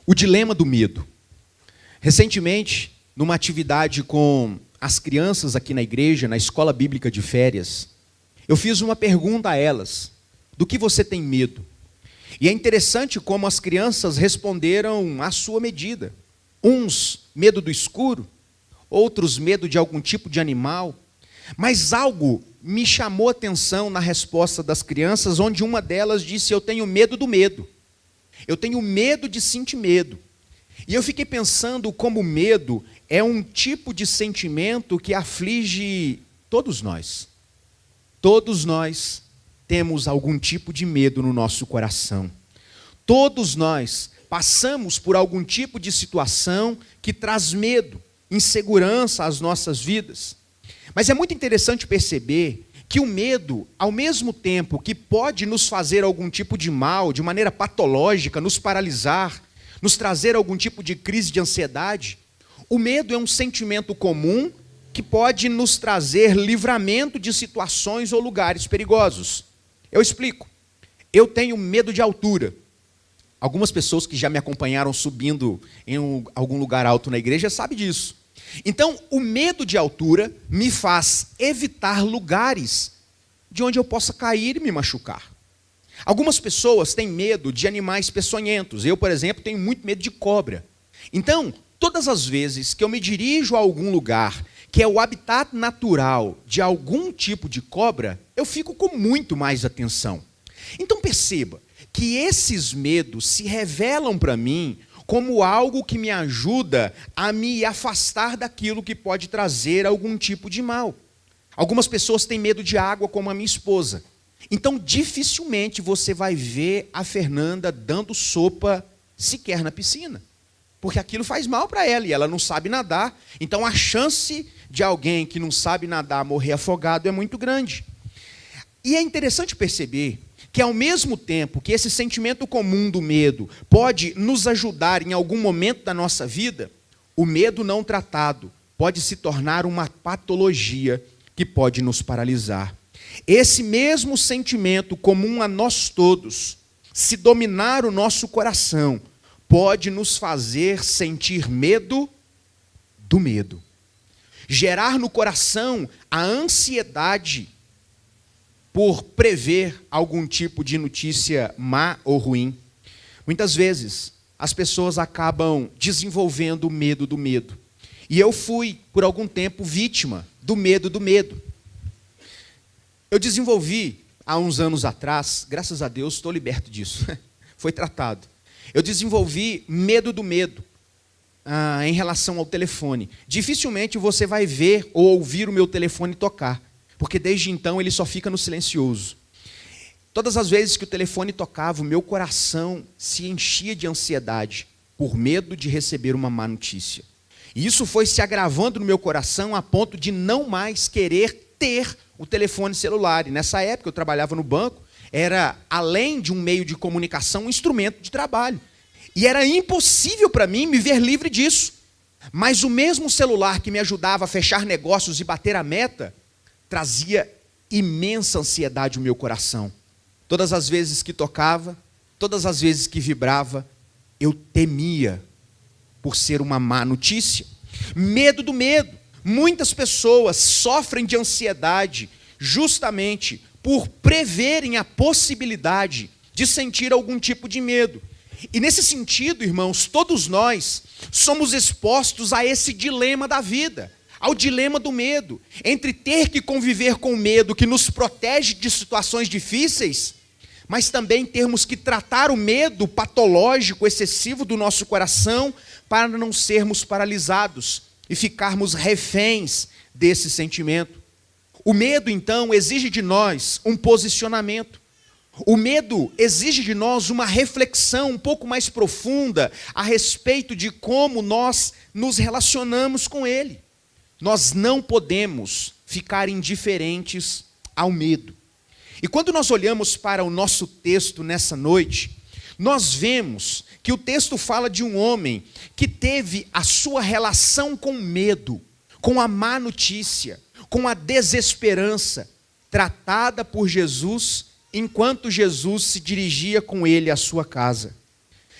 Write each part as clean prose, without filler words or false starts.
O dilema do medo. Recentemente, numa atividade com as crianças aqui na igreja, na escola bíblica de férias, eu fiz uma pergunta a elas: do que você tem medo? E é interessante como as crianças responderam à sua medida. Uns, medo do escuro, outros, medo de algum tipo de animal. Mas algo me chamou a atenção na resposta das crianças, onde uma delas disse: eu tenho medo do medo. Eu tenho medo de sentir medo. E eu fiquei pensando como o medo é um tipo de sentimento que aflige todos nós. Todos nós temos algum tipo de medo no nosso coração. Todos nós passamos por algum tipo de situação que traz medo, insegurança às nossas vidas. Mas é muito interessante perceber que o medo, ao mesmo tempo que pode nos fazer algum tipo de mal, de maneira patológica, nos paralisar, nos trazer algum tipo de crise de ansiedade, o medo é um sentimento comum que pode nos trazer livramento de situações ou lugares perigosos. Eu explico. Eu tenho medo de altura. Algumas pessoas que já me acompanharam subindo em algum lugar alto na igreja sabem disso. Então, o medo de altura me faz evitar lugares de onde eu possa cair e me machucar. Algumas pessoas têm medo de animais peçonhentos. Eu, por exemplo, tenho muito medo de cobra. Então, todas as vezes que eu me dirijo a algum lugar que é o habitat natural de algum tipo de cobra, eu fico com muito mais atenção. Então perceba que esses medos se revelam para mim como algo que me ajuda a me afastar daquilo que pode trazer algum tipo de mal. Algumas pessoas têm medo de água, como a minha esposa. Então, dificilmente você vai ver a Fernanda dando sopa sequer na piscina, porque aquilo faz mal para ela e ela não sabe nadar. Então, a chance de alguém que não sabe nadar morrer afogado é muito grande. E é interessante perceber que, ao mesmo tempo que esse sentimento comum do medo pode nos ajudar em algum momento da nossa vida, o medo não tratado pode se tornar uma patologia que pode nos paralisar. Esse mesmo sentimento comum a nós todos, se dominar o nosso coração, pode nos fazer sentir medo do medo. Gerar no coração a ansiedade por prever algum tipo de notícia má ou ruim. Muitas vezes, as pessoas acabam desenvolvendo o medo do medo. E eu fui, por algum tempo, vítima do medo do medo. Eu desenvolvi, há uns anos atrás, graças a Deus, estou liberto disso, foi tratado. Eu desenvolvi medo do medo em relação ao telefone. Dificilmente você vai ver ou ouvir o meu telefone tocar, porque desde então ele só fica no silencioso. Todas as vezes que o telefone tocava, o meu coração se enchia de ansiedade, por medo de receber uma má notícia. E isso foi se agravando no meu coração a ponto de não mais querer ter o telefone celular. E nessa época eu trabalhava no banco, era, além de um meio de comunicação, um instrumento de trabalho. E era impossível para mim me ver livre disso. Mas o mesmo celular que me ajudava a fechar negócios e bater a meta, trazia imensa ansiedade no meu coração. Todas as vezes que tocava, todas as vezes que vibrava, eu temia por ser uma má notícia. Medo do medo. Muitas pessoas sofrem de ansiedade justamente por preverem a possibilidade de sentir algum tipo de medo. E nesse sentido, irmãos, todos nós somos expostos a esse dilema da vida, ao dilema do medo, entre ter que conviver com o medo que nos protege de situações difíceis, mas também termos que tratar o medo patológico, excessivo do nosso coração, para não sermos paralisados e ficarmos reféns desse sentimento. O medo, então, exige de nós um posicionamento. O medo exige de nós uma reflexão um pouco mais profunda a respeito de como nós nos relacionamos com ele. Nós não podemos ficar indiferentes ao medo. E quando nós olhamos para o nosso texto nessa noite, nós vemos que o texto fala de um homem que teve a sua relação com medo, com a má notícia, com a desesperança, tratada por Jesus enquanto Jesus se dirigia com ele à sua casa.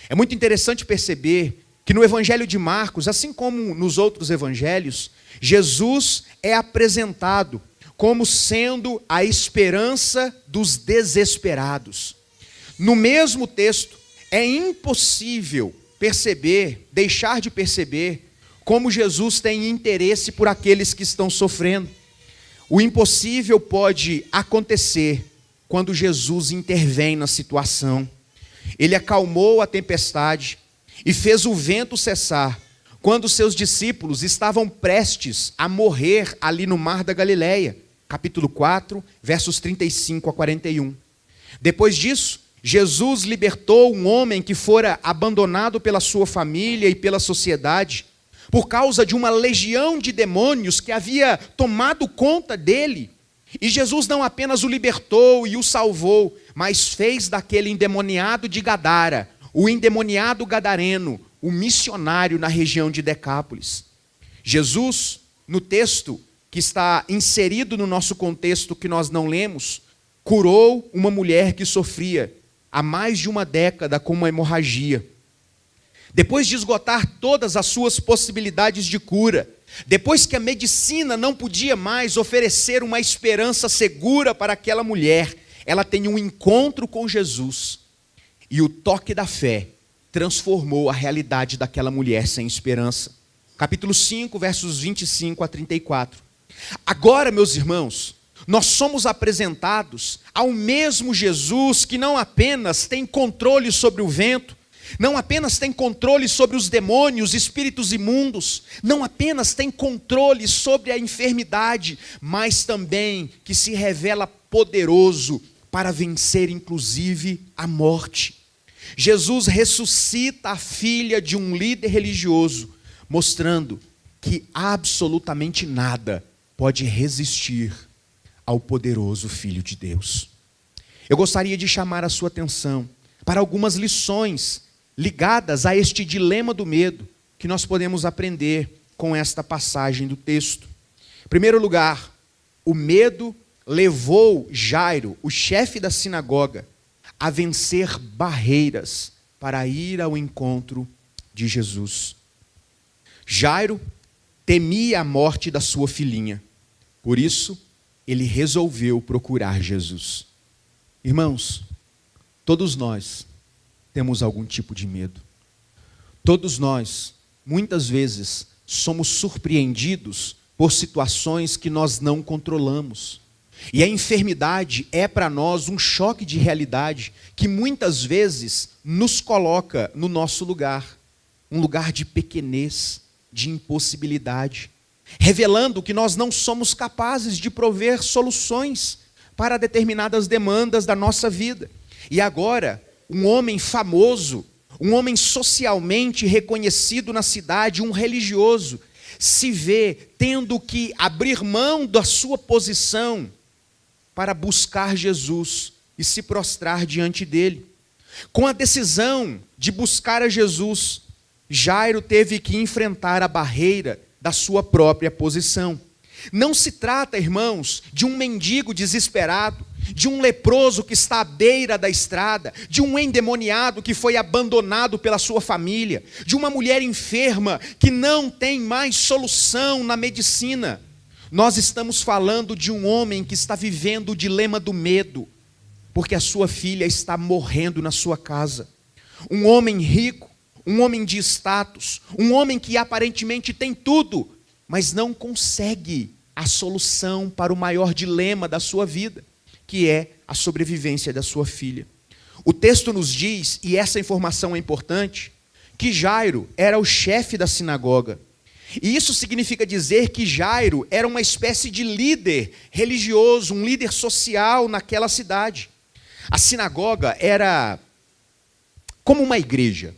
É muito interessante perceber que no Evangelho de Marcos, assim como nos outros evangelhos, Jesus é apresentado como sendo a esperança dos desesperados. No mesmo texto, é impossível deixar de perceber como Jesus tem interesse por aqueles que estão sofrendo. O impossível pode acontecer quando Jesus intervém na situação. Ele acalmou a tempestade e fez o vento cessar, quando seus discípulos estavam prestes a morrer ali no mar da Galileia. Capítulo 4, versos 35 a 41. Depois disso, Jesus libertou um homem que fora abandonado pela sua família e pela sociedade, por causa de uma legião de demônios que havia tomado conta dele. E Jesus não apenas o libertou e o salvou, mas fez daquele endemoniado de Gadara, o endemoniado gadareno, o missionário na região de Decápolis. Jesus, no texto que está inserido no nosso contexto que nós não lemos, curou uma mulher que sofria há mais de uma década com uma hemorragia. Depois de esgotar todas as suas possibilidades de cura, depois que a medicina não podia mais oferecer uma esperança segura para aquela mulher, ela tem um encontro com Jesus. E o toque da fé transformou a realidade daquela mulher sem esperança. Capítulo 5, versos 25 a 34. Agora, meus irmãos, nós somos apresentados ao mesmo Jesus que não apenas tem controle sobre o vento, não apenas tem controle sobre os demônios, espíritos imundos, não apenas tem controle sobre a enfermidade, mas também que se revela poderoso para vencer inclusive a morte. Jesus ressuscita a filha de um líder religioso, mostrando que absolutamente nada pode resistir ao poderoso Filho de Deus. Eu gostaria de chamar a sua atenção para algumas lições ligadas a este dilema do medo que nós podemos aprender com esta passagem do texto. Em primeiro lugar, o medo levou Jairo, o chefe da sinagoga, a vencer barreiras para ir ao encontro de Jesus. Jairo temia a morte da sua filhinha, por isso ele resolveu procurar Jesus. Irmãos, todos nós temos algum tipo de medo. Todos nós, muitas vezes, somos surpreendidos por situações que nós não controlamos. E a enfermidade é para nós um choque de realidade que muitas vezes nos coloca no nosso lugar. Um lugar de pequenez, de impossibilidade, revelando que nós não somos capazes de prover soluções para determinadas demandas da nossa vida. E agora, um homem famoso, um homem socialmente reconhecido na cidade, um religioso, se vê tendo que abrir mão da sua posição para buscar Jesus e se prostrar diante dele. Com a decisão de buscar a Jesus, Jairo teve que enfrentar a barreira da sua própria posição. Não se trata, irmãos, de um mendigo desesperado, de um leproso que está à beira da estrada, de um endemoniado que foi abandonado pela sua família, de uma mulher enferma que não tem mais solução na medicina. Nós estamos falando de um homem que está vivendo o dilema do medo, porque a sua filha está morrendo na sua casa. Um homem rico, um homem de status, um homem que aparentemente tem tudo, mas não consegue a solução para o maior dilema da sua vida, que é a sobrevivência da sua filha. O texto nos diz, e essa informação é importante, que Jairo era o chefe da sinagoga. E isso significa dizer que Jairo era uma espécie de líder religioso, um líder social naquela cidade. A sinagoga era como uma igreja.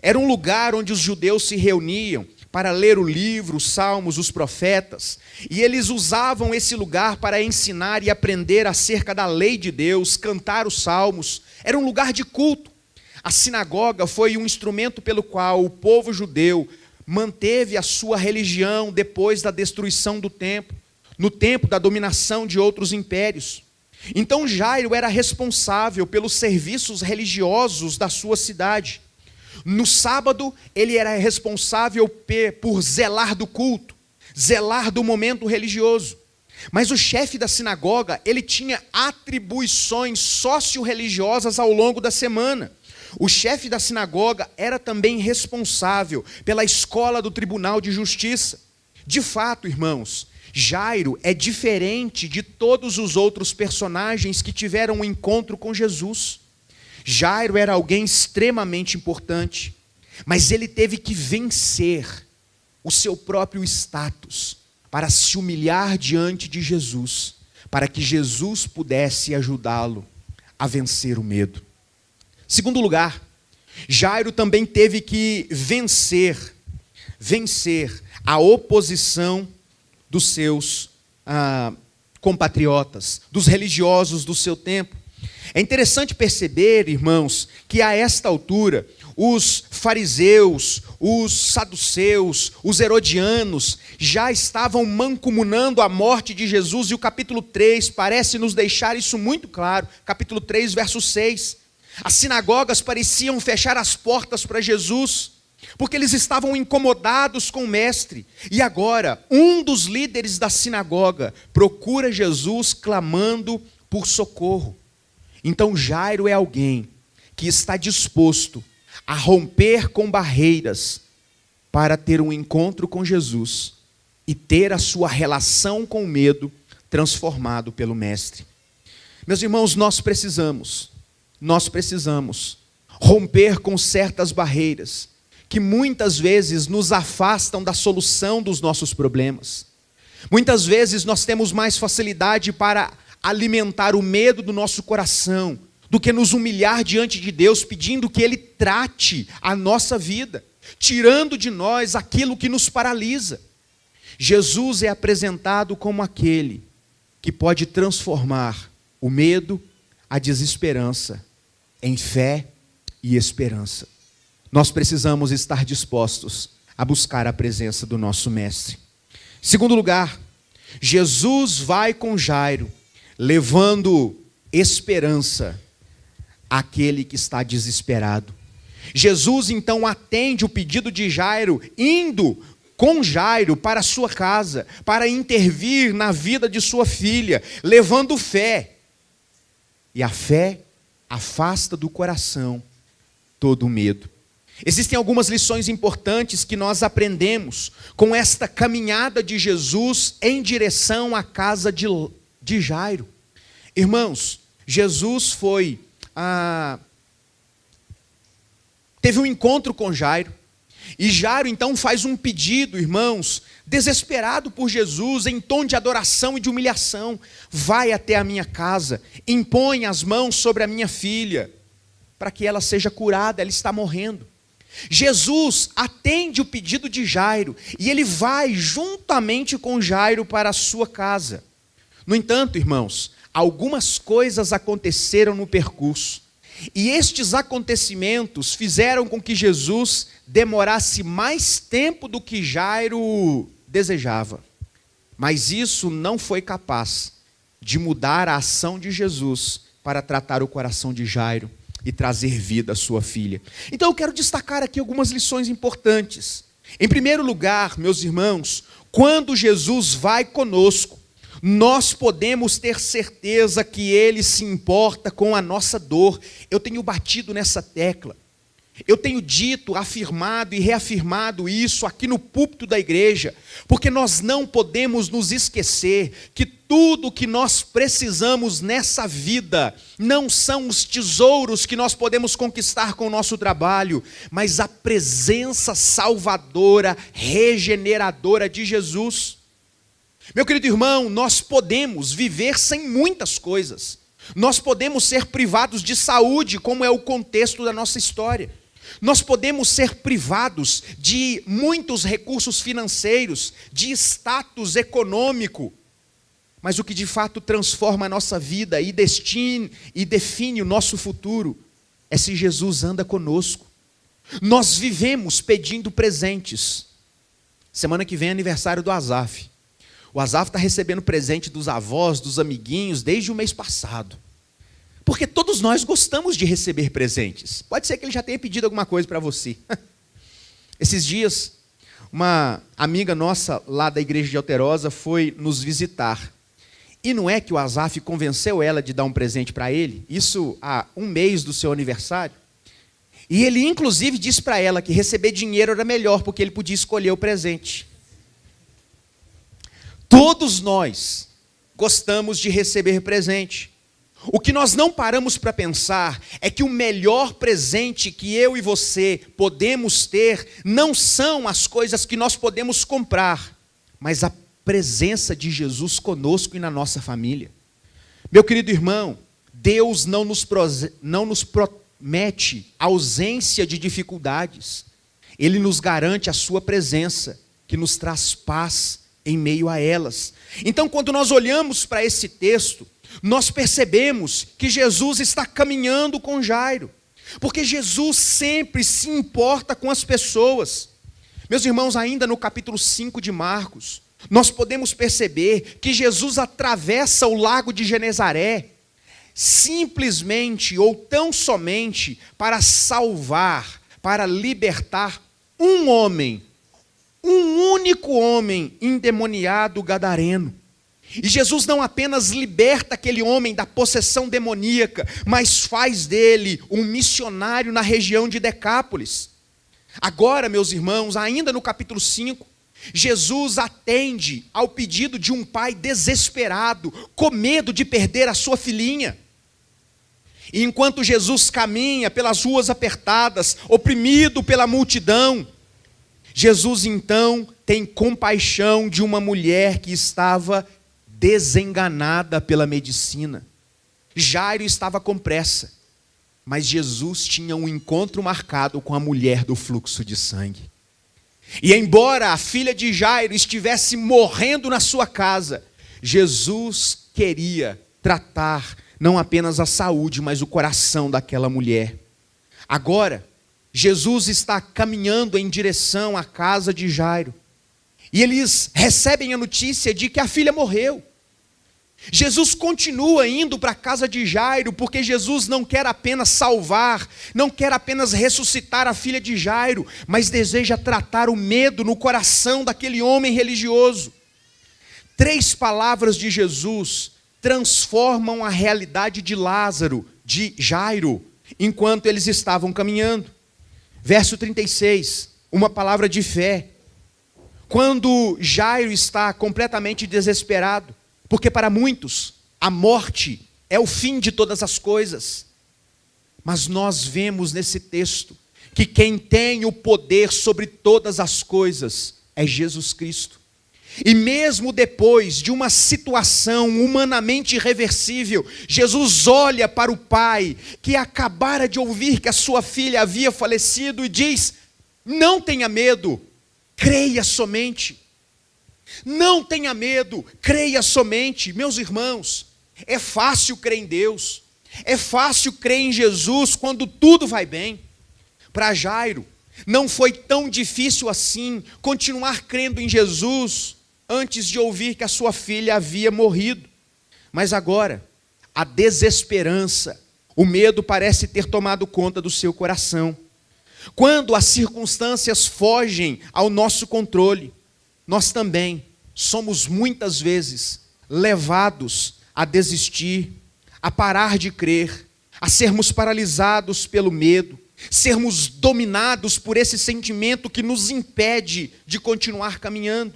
Era um lugar onde os judeus se reuniam para ler o livro, os salmos, os profetas, e eles usavam esse lugar para ensinar e aprender acerca da lei de Deus, cantar os salmos. Era um lugar de culto. A sinagoga foi um instrumento pelo qual o povo judeu manteve a sua religião depois da destruição do templo, no tempo da dominação de outros impérios. Então Jairo era responsável pelos serviços religiosos da sua cidade. No sábado, ele era responsável por zelar do culto, zelar do momento religioso. Mas o chefe da sinagoga, ele tinha atribuições socio-religiosas ao longo da semana. O chefe da sinagoga era também responsável pela escola do tribunal de justiça. De fato, irmãos, Jairo é diferente de todos os outros personagens que tiveram um encontro com Jesus. Jairo era alguém extremamente importante, mas ele teve que vencer o seu próprio status para se humilhar diante de Jesus, para que Jesus pudesse ajudá-lo a vencer o medo. Segundo lugar, Jairo também teve que vencer a oposição dos seus compatriotas, dos religiosos do seu tempo. É interessante perceber, irmãos, que a esta altura, os fariseus, os saduceus, os herodianos já estavam mancomunando a morte de Jesus, e o capítulo 3 parece nos deixar isso muito claro. Capítulo 3, verso 6. As sinagogas pareciam fechar as portas para Jesus, porque eles estavam incomodados com o mestre. E agora, um dos líderes da sinagoga procura Jesus clamando por socorro. Então Jairo é alguém que está disposto a romper com barreiras para ter um encontro com Jesus e ter a sua relação com o medo transformado pelo mestre. Meus irmãos, nós precisamos romper com certas barreiras que muitas vezes nos afastam da solução dos nossos problemas. Muitas vezes nós temos mais facilidade para alimentar o medo do nosso coração do que nos humilhar diante de Deus, pedindo que Ele trate a nossa vida, tirando de nós aquilo que nos paralisa. Jesus é apresentado como aquele que pode transformar o medo, a desesperança, em fé e esperança. Nós precisamos estar dispostos a buscar a presença do nosso Mestre. Segundo lugar, Jesus vai com Jairo, levando esperança àquele que está desesperado. Jesus então atende o pedido de Jairo, indo com Jairo para sua casa, para intervir na vida de sua filha, levando fé. E a fé afasta do coração todo o medo. Existem algumas lições importantes que nós aprendemos com esta caminhada de Jesus em direção à casa de Jairo. Irmãos, Jesus teve um encontro com Jairo, e Jairo então faz um pedido, irmãos, desesperado por Jesus, em tom de adoração e de humilhação: vai até a minha casa, impõe as mãos sobre a minha filha, para que ela seja curada, ela está morrendo. Jesus atende o pedido de Jairo, e ele vai juntamente com Jairo para a sua casa. No entanto, irmãos, algumas coisas aconteceram no percurso, e estes acontecimentos fizeram com que Jesus demorasse mais tempo do que Jairo desejava. Mas isso não foi capaz de mudar a ação de Jesus para tratar o coração de Jairo e trazer vida à sua filha. Então eu quero destacar aqui algumas lições importantes. Em primeiro lugar, meus irmãos, quando Jesus vai conosco, nós podemos ter certeza que Ele se importa com a nossa dor. Eu tenho batido nessa tecla. Eu tenho dito, afirmado e reafirmado isso aqui no púlpito da igreja, porque nós não podemos nos esquecer que tudo que nós precisamos nessa vida não são os tesouros que nós podemos conquistar com o nosso trabalho, mas a presença salvadora, regeneradora de Jesus. Meu querido irmão, nós podemos viver sem muitas coisas. Nós podemos ser privados de saúde, como é o contexto da nossa história. Nós podemos ser privados de muitos recursos financeiros, de status econômico, mas o que de fato transforma a nossa vida e define o nosso futuro é se Jesus anda conosco. Nós vivemos pedindo presentes. Semana que vem é aniversário do Azaf. O Azaf está recebendo presente dos avós, dos amiguinhos, desde o mês passado. Porque todos nós gostamos de receber presentes. Pode ser que ele já tenha pedido alguma coisa para você. Esses dias, uma amiga nossa lá da igreja de Alterosa foi nos visitar. E não é que o Azaf convenceu ela de dar um presente para ele, isso há um mês do seu aniversário. E ele inclusive disse para ela que receber dinheiro era melhor, porque ele podia escolher o presente. Todos nós gostamos de receber presente. O que nós não paramos para pensar é que o melhor presente que eu e você podemos ter não são as coisas que nós podemos comprar, mas a presença de Jesus conosco e na nossa família. Meu querido irmão, Deus não nos promete ausência de dificuldades. Ele nos garante a sua presença, que nos traz paz em meio a elas. Então, quando nós olhamos para esse texto, nós percebemos que Jesus está caminhando com Jairo, porque Jesus sempre se importa com as pessoas. Meus irmãos, ainda no capítulo 5 de Marcos, nós podemos perceber que Jesus atravessa o lago de Genezaré, simplesmente ou tão somente para salvar, para libertar um homem, um único homem endemoniado gadareno. E Jesus não apenas liberta aquele homem da possessão demoníaca, mas faz dele um missionário na região de Decápolis. Agora, meus irmãos, ainda no capítulo 5, Jesus atende ao pedido de um pai desesperado, com medo de perder a sua filhinha. E enquanto Jesus caminha pelas ruas apertadas, oprimido pela multidão, Jesus então tem compaixão de uma mulher que estava desenganada pela medicina. Jairo estava com pressa, mas Jesus tinha um encontro marcado com a mulher do fluxo de sangue. E embora a filha de Jairo estivesse morrendo na sua casa, Jesus queria tratar não apenas a saúde, mas o coração daquela mulher. Agora, Jesus está caminhando em direção à casa de Jairo, e eles recebem a notícia de que a filha morreu. Jesus continua indo para a casa de Jairo, porque Jesus não quer apenas salvar, não quer apenas ressuscitar a filha de Jairo, mas deseja tratar o medo no coração daquele homem religioso. 3 palavras de Jesus transformam a realidade de Lázaro, de Jairo, enquanto eles estavam caminhando. Verso 36, uma palavra de fé. Quando Jairo está completamente desesperado, porque para muitos a morte é o fim de todas as coisas. Mas nós vemos nesse texto que quem tem o poder sobre todas as coisas é Jesus Cristo. E mesmo depois de uma situação humanamente irreversível, Jesus olha para o pai que acabara de ouvir que a sua filha havia falecido e diz: não tenha medo, creia somente. Não tenha medo, creia somente. Meus irmãos, é fácil crer em Deus, é fácil crer em Jesus quando tudo vai bem. Para Jairo, não foi tão difícil assim continuar crendo em Jesus antes de ouvir que a sua filha havia morrido. Mas agora, a desesperança, o medo parece ter tomado conta do seu coração. Quando as circunstâncias fogem ao nosso controle, nós também somos muitas vezes levados a desistir, a parar de crer, a sermos paralisados pelo medo, sermos dominados por esse sentimento que nos impede de continuar caminhando.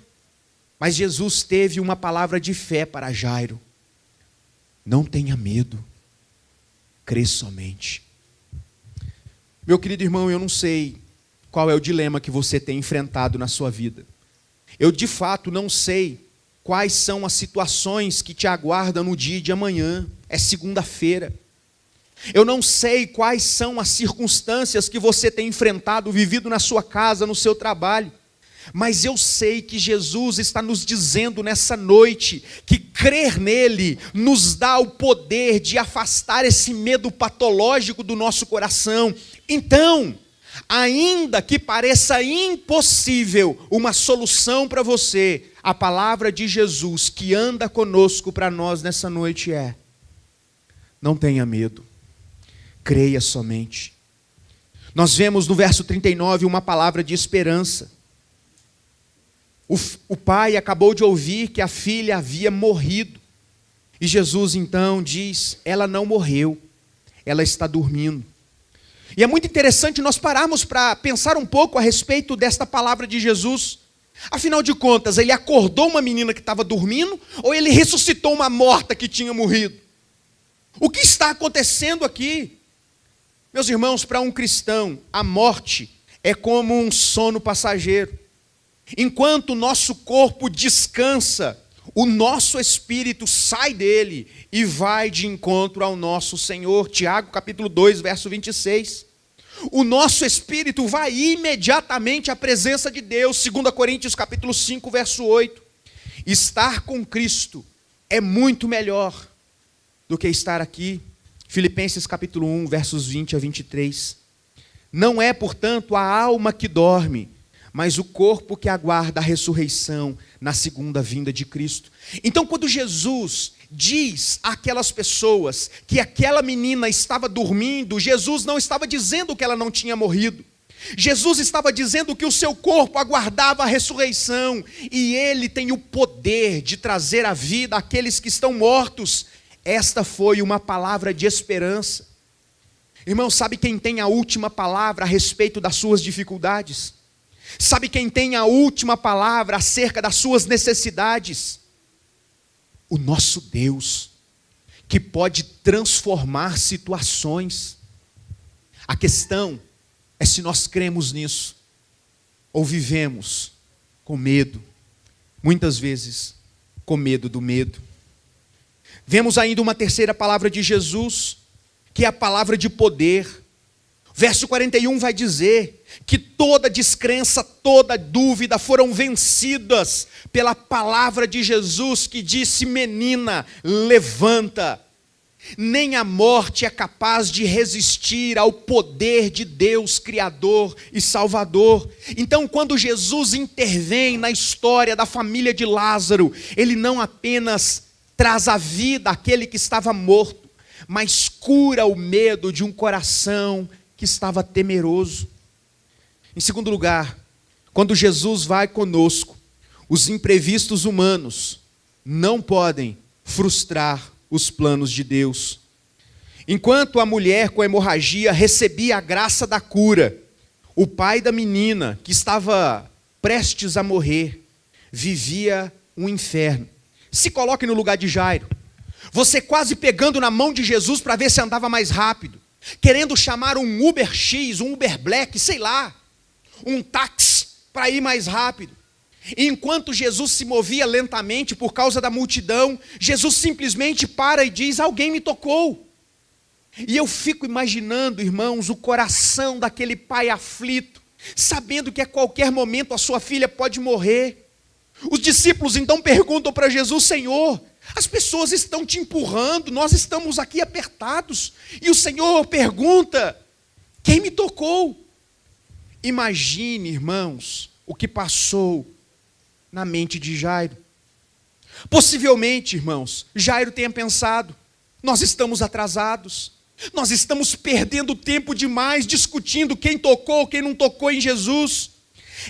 Mas Jesus teve uma palavra de fé para Jairo: não tenha medo, crê somente. Meu querido irmão, eu não sei qual é o dilema que você tem enfrentado na sua vida. Eu de fato não sei quais são as situações que te aguardam no dia de amanhã, é segunda-feira. Eu não sei quais são as circunstâncias que você tem enfrentado, vivido na sua casa, no seu trabalho. Mas eu sei que Jesus está nos dizendo nessa noite que crer nele nos dá o poder de afastar esse medo patológico do nosso coração. Então, ainda que pareça impossível uma solução para você, a palavra de Jesus que anda conosco para nós nessa noite é: Não tenha medo, creia somente. Nós vemos no verso 39 uma palavra de esperança. O pai acabou de ouvir que a filha havia morrido. E Jesus então diz, ela não morreu, ela está dormindo. E é muito interessante nós pararmos para pensar um pouco a respeito desta palavra de Jesus. Afinal de contas, ele acordou uma menina que estava dormindo ou ele ressuscitou uma morta que tinha morrido? O que está acontecendo aqui? Meus irmãos, para um cristão, a morte é como um sono passageiro. Enquanto o nosso corpo descansa, o nosso espírito sai dele e vai de encontro ao nosso Senhor. Tiago capítulo 2, verso 26. O nosso espírito vai imediatamente à presença de Deus. 2 Coríntios capítulo 5, verso 8. Estar com Cristo é muito melhor do que estar aqui. Filipenses capítulo 1, versos 20 a 23. Não é, portanto, a alma que dorme, mas o corpo que aguarda a ressurreição na segunda vinda de Cristo. Então, quando Jesus diz àquelas pessoas que aquela menina estava dormindo, Jesus não estava dizendo que ela não tinha morrido. Jesus estava dizendo que o seu corpo aguardava a ressurreição, e ele tem o poder de trazer à vida aqueles que estão mortos. Esta foi uma palavra de esperança. Irmão, sabe quem tem a última palavra a respeito das suas dificuldades? Sabe quem tem a última palavra acerca das suas necessidades? O nosso Deus, que pode transformar situações. A questão é se nós cremos nisso, ou vivemos com medo, muitas vezes com medo do medo. Vemos ainda uma terceira palavra de Jesus, que é a palavra de poder. Verso 41 vai dizer que toda descrença, toda dúvida foram vencidas pela palavra de Jesus que disse: menina, levanta. Nem a morte é capaz de resistir ao poder de Deus, Criador e Salvador. Então, quando Jesus intervém na história da família de Lázaro, ele não apenas traz à vida aquele que estava morto, mas cura o medo de um coração que estava temeroso. Em segundo lugar, quando Jesus vai conosco, os imprevistos humanos não podem frustrar os planos de Deus. Enquanto a mulher com hemorragia recebia a graça da cura, o pai da menina, que estava prestes a morrer, vivia um inferno. Se coloque no lugar de Jairo. Você quase pegando na mão de Jesus para ver se andava mais rápido, querendo chamar um Uber X, um Uber Black, sei lá, um táxi para ir mais rápido. E enquanto Jesus se movia lentamente por causa da multidão, Jesus simplesmente para e diz: alguém me tocou. E eu fico imaginando, irmãos, o coração daquele pai aflito, sabendo que a qualquer momento a sua filha pode morrer. Os discípulos então perguntam para Jesus: Senhor, as pessoas estão te empurrando, nós estamos aqui apertados. E o Senhor pergunta: quem me tocou? Imagine, irmãos, o que passou na mente de Jairo. Possivelmente, irmãos, Jairo tenha pensado: nós estamos atrasados, nós estamos perdendo tempo demais discutindo quem tocou, quem não tocou em Jesus.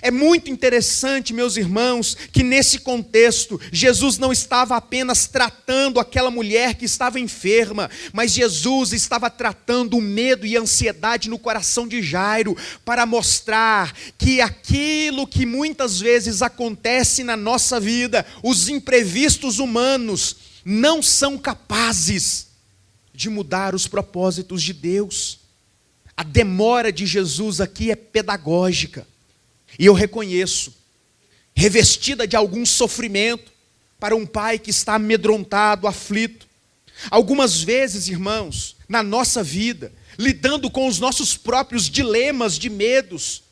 É muito interessante, meus irmãos, que nesse contexto, Jesus não estava apenas tratando aquela mulher que estava enferma, mas Jesus estava tratando o medo e a ansiedade no coração de Jairo, para mostrar que aquilo que muitas vezes acontece na nossa vida, os imprevistos humanos, não são capazes de mudar os propósitos de Deus. A demora de Jesus aqui é pedagógica. E eu reconheço, revestida de algum sofrimento, para um pai que está amedrontado, aflito. Algumas vezes, irmãos, na nossa vida, lidando com os nossos próprios dilemas de medos,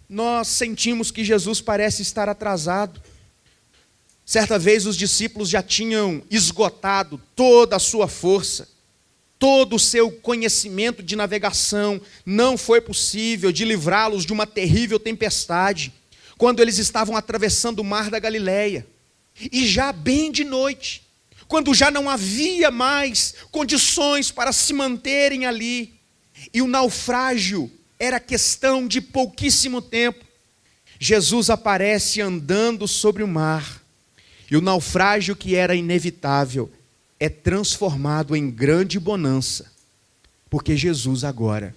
nós sentimos que Jesus parece estar atrasado. Certa vez os discípulos já tinham esgotado toda a sua força, todo o seu conhecimento de navegação. Não foi possível de livrá-los de uma terrível tempestade, quando eles estavam atravessando o mar da Galileia. E já bem de noite, quando já não havia mais condições para se manterem ali, e o naufrágio era questão de pouquíssimo tempo, Jesus aparece andando sobre o mar, e o naufrágio que era inevitável é transformado em grande bonança, porque Jesus agora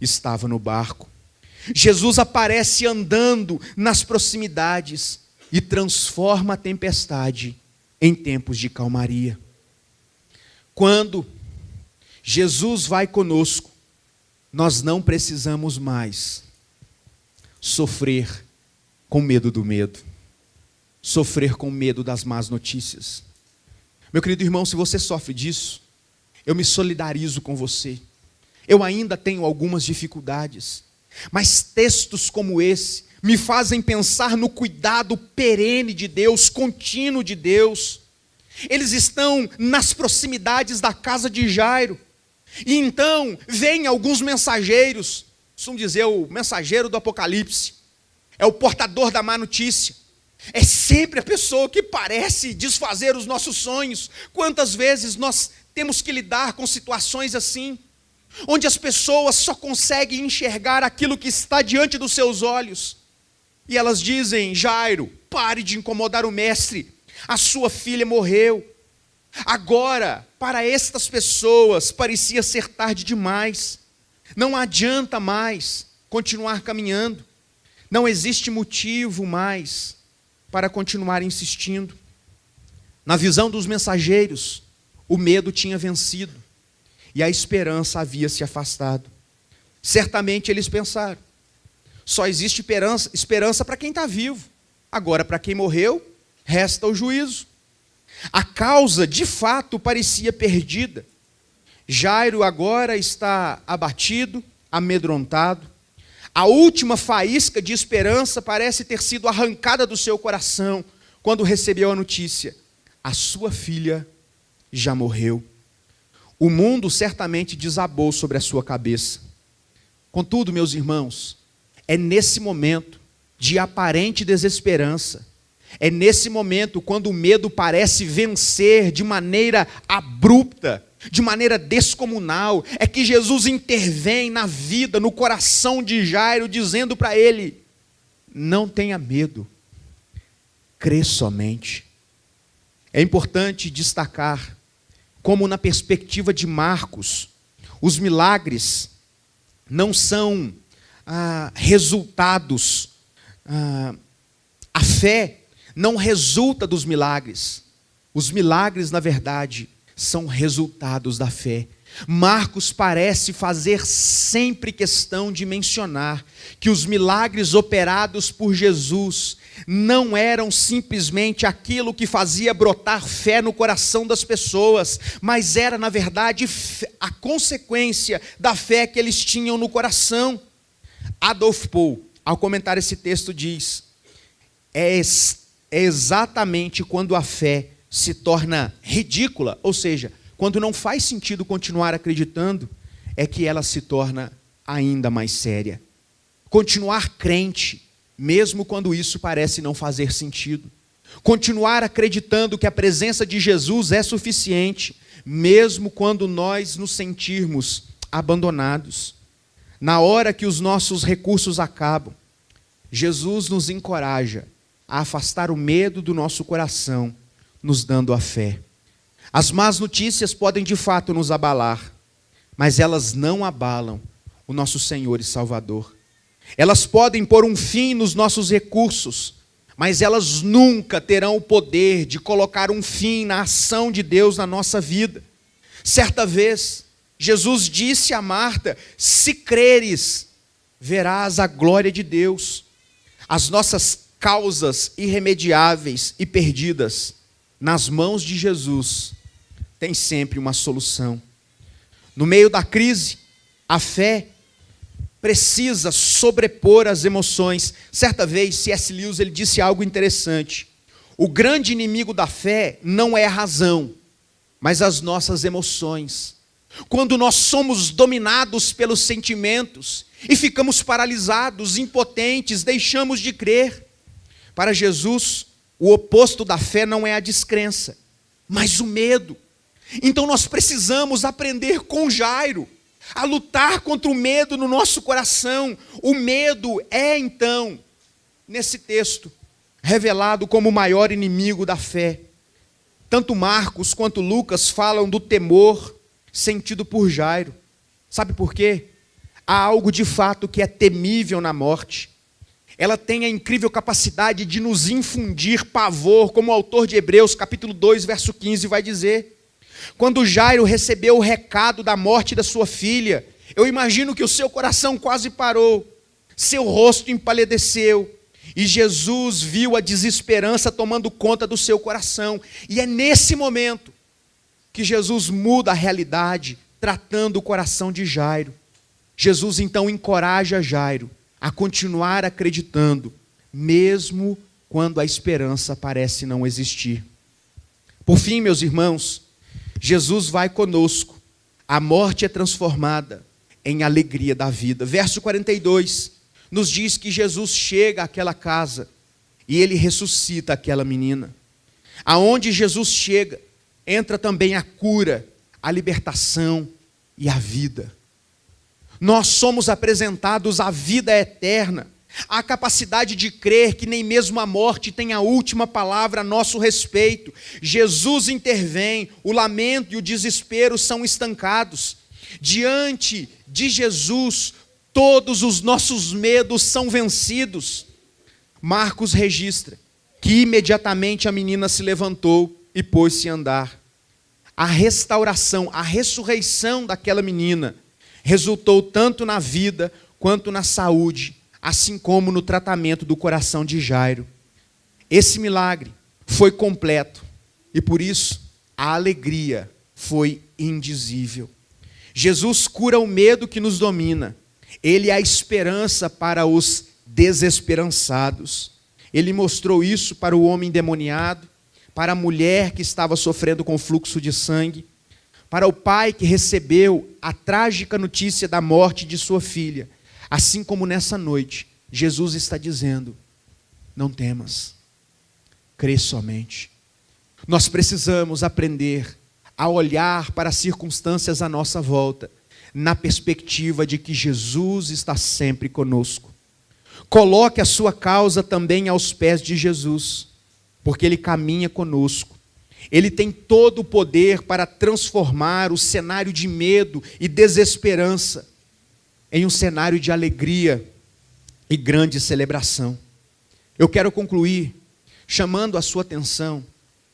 estava no barco. Jesus aparece andando nas proximidades e transforma a tempestade em tempos de calmaria. Quando Jesus vai conosco, nós não precisamos mais sofrer com medo do medo, sofrer com medo das más notícias. Meu querido irmão, se você sofre disso, eu me solidarizo com você. Eu ainda tenho algumas dificuldades, mas textos como esse me fazem pensar no cuidado perene de Deus, contínuo de Deus. Eles estão nas proximidades da casa de Jairo, e então vêm alguns mensageiros, costumam dizer o mensageiro do Apocalipse, é o portador da má notícia, é sempre a pessoa que parece desfazer os nossos sonhos. Quantas vezes nós temos que lidar com situações assim, onde as pessoas só conseguem enxergar aquilo que está diante dos seus olhos, e elas dizem: Jairo, pare de incomodar o mestre, a sua filha morreu. Agora, para estas pessoas, parecia ser tarde demais, não adianta mais continuar caminhando, não existe motivo mais para continuar insistindo. Na visão dos mensageiros, o medo tinha vencido, e a esperança havia se afastado. Certamente eles pensaram: só existe esperança para quem está vivo, agora para quem morreu, resta o juízo. A causa, de fato, parecia perdida. Jairo agora está abatido, amedrontado. A última faísca de esperança parece ter sido arrancada do seu coração quando recebeu a notícia: a sua filha já morreu. O mundo certamente desabou sobre a sua cabeça. Contudo, meus irmãos, é nesse momento de aparente desesperança, é nesse momento, quando o medo parece vencer de maneira abrupta, de maneira descomunal, é que Jesus intervém na vida, no coração de Jairo, dizendo para ele: não tenha medo, crê somente. É importante destacar como, na perspectiva de Marcos, os milagres não são resultados, a fé não resulta dos milagres. Os milagres, na verdade, são resultados da fé. Marcos parece fazer sempre questão de mencionar que os milagres operados por Jesus não eram simplesmente aquilo que fazia brotar fé no coração das pessoas, mas era, na verdade, a consequência da fé que eles tinham no coração. Adolf Paul, ao comentar esse texto, diz: é exatamente quando a fé se torna ridícula, ou seja, quando não faz sentido continuar acreditando, é que ela se torna ainda mais séria. Continuar crente, mesmo quando isso parece não fazer sentido. Continuar acreditando que a presença de Jesus é suficiente, mesmo quando nós nos sentirmos abandonados. Na hora que os nossos recursos acabam, Jesus nos encoraja a afastar o medo do nosso coração, nos dando a fé. As más notícias podem de fato nos abalar, mas elas não abalam o nosso Senhor e Salvador. Elas podem pôr um fim nos nossos recursos, mas elas nunca terão o poder de colocar um fim na ação de Deus na nossa vida. Certa vez, Jesus disse a Marta: se creres, verás a glória de Deus. As nossas causas irremediáveis e perdidas, nas mãos de Jesus, tem sempre uma solução. No meio da crise, a fé precisa sobrepor as emoções. Certa vez, C.S. Lewis ele disse algo interessante: o grande inimigo da fé não é a razão, mas as nossas emoções. Quando nós somos dominados pelos sentimentos e ficamos paralisados, impotentes, deixamos de crer. Para Jesus, o oposto da fé não é a descrença, mas o medo. Então nós precisamos aprender com Jairo a lutar contra o medo no nosso coração. O medo é, então, nesse texto, revelado como o maior inimigo da fé. Tanto Marcos quanto Lucas falam do temor sentido por Jairo. Sabe por quê? Há algo de fato que é temível na morte. Ela tem a incrível capacidade de nos infundir pavor, como o autor de Hebreus, capítulo 2, verso 15, vai dizer. Quando Jairo recebeu o recado da morte da sua filha, eu imagino que o seu coração quase parou, seu rosto empalideceu, e Jesus viu a desesperança tomando conta do seu coração. E é nesse momento que Jesus muda a realidade, tratando o coração de Jairo. Jesus então encoraja Jairo a continuar acreditando, mesmo quando a esperança parece não existir. Por fim, meus irmãos, Jesus vai conosco. A morte é transformada em alegria da vida. Verso 42 nos diz que Jesus chega àquela casa e ele ressuscita aquela menina. Aonde Jesus chega, entra também a cura, a libertação e a vida. Nós somos apresentados à vida eterna, à capacidade de crer que nem mesmo a morte tem a última palavra a nosso respeito. Jesus intervém, o lamento e o desespero são estancados. Diante de Jesus, todos os nossos medos são vencidos. Marcos registra que imediatamente a menina se levantou e pôs-se a andar. A restauração, a ressurreição daquela menina resultou tanto na vida quanto na saúde, assim como no tratamento do coração de Jairo. Esse milagre foi completo e por isso a alegria foi indizível. Jesus cura o medo que nos domina. Ele é a esperança para os desesperançados. Ele mostrou isso para o homem endemoniado, para a mulher que estava sofrendo com fluxo de sangue, para o pai que recebeu a trágica notícia da morte de sua filha. Assim como nessa noite, Jesus está dizendo: não temas, crê somente. Nós precisamos aprender a olhar para as circunstâncias à nossa volta, na perspectiva de que Jesus está sempre conosco. Coloque a sua causa também aos pés de Jesus, porque Ele caminha conosco. Ele tem todo o poder para transformar o cenário de medo e desesperança em um cenário de alegria e grande celebração. Eu quero concluir chamando a sua atenção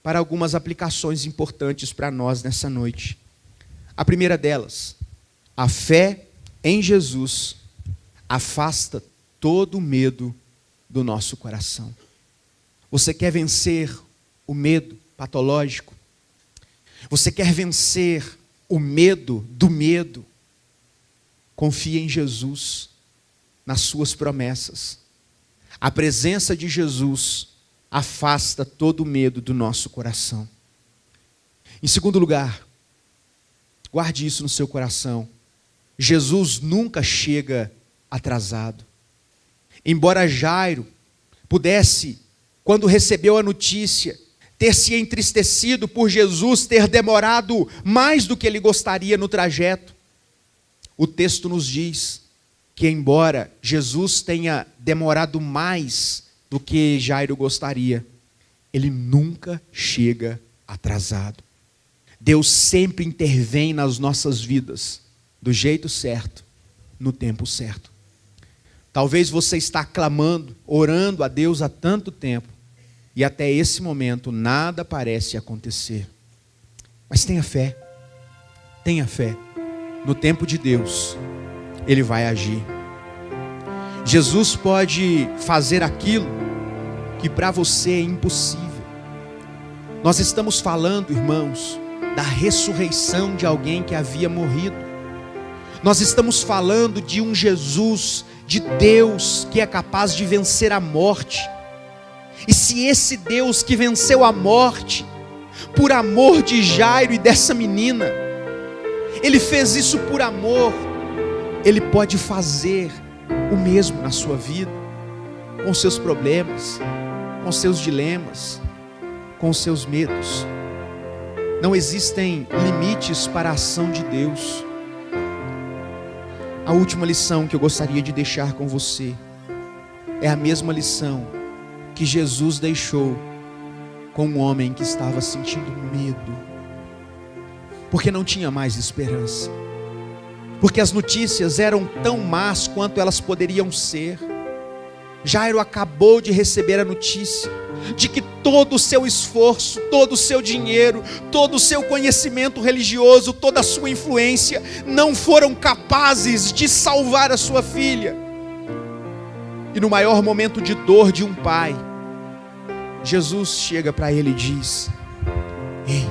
para algumas aplicações importantes para nós nessa noite. A primeira delas: a fé em Jesus afasta todo o medo do nosso coração. Você quer vencer o medo patológico? Você quer vencer o medo do medo? Confie em Jesus, nas suas promessas. A presença de Jesus afasta todo o medo do nosso coração. Em segundo lugar, guarde isso no seu coração: Jesus nunca chega atrasado. Embora Jairo pudesse, quando recebeu a notícia, ter se entristecido por Jesus ter demorado mais do que ele gostaria no trajeto, o texto nos diz que, embora Jesus tenha demorado mais do que Jairo gostaria, ele nunca chega atrasado. Deus sempre intervém nas nossas vidas, do jeito certo, no tempo certo. Talvez você está clamando, orando a Deus há tanto tempo, e até esse momento nada parece acontecer. Mas tenha fé, tenha fé. No tempo de Deus, Ele vai agir. Jesus pode fazer aquilo que para você é impossível. Nós estamos falando, irmãos, da ressurreição de alguém que havia morrido. Nós estamos falando de um Jesus, de Deus, que é capaz de vencer a morte. E se esse Deus que venceu a morte, por amor de Jairo e dessa menina, Ele fez isso por amor, Ele pode fazer o mesmo na sua vida, com seus problemas, com seus dilemas, com seus medos. Não existem limites para a ação de Deus. A última lição que eu gostaria de deixar com você é a mesma lição que Jesus deixou com um homem que estava sentindo medo, porque não tinha mais esperança, porque as notícias eram tão más quanto elas poderiam ser. Jairo acabou de receber a notícia de que todo o seu esforço, todo o seu dinheiro, todo o seu conhecimento religioso, toda a sua influência não foram capazes de salvar a sua filha. E no maior momento de dor de um pai, Jesus chega para ele e diz: ei,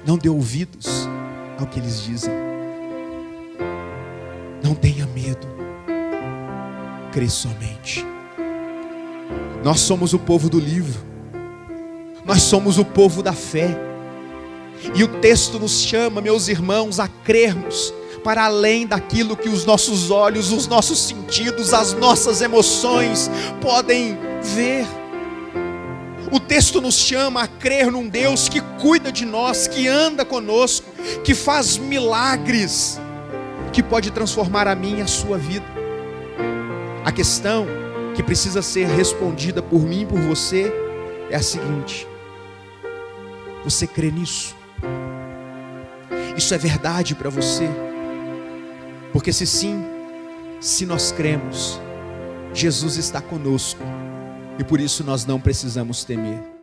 não dê ouvidos ao que eles dizem, não tenha medo, crê somente. Nós somos o povo do livro, nós somos o povo da fé, e o texto nos chama, meus irmãos, a crermos para além daquilo que os nossos olhos, os nossos sentidos, as nossas emoções podem ver. O texto nos chama a crer num Deus que cuida de nós, que anda conosco, que faz milagres, que pode transformar a minha e a sua vida. A questão que precisa ser respondida por mim e por você é a seguinte: você crê nisso? Isso é verdade para você? Porque se sim, se nós cremos, Jesus está conosco, e por isso nós não precisamos temer.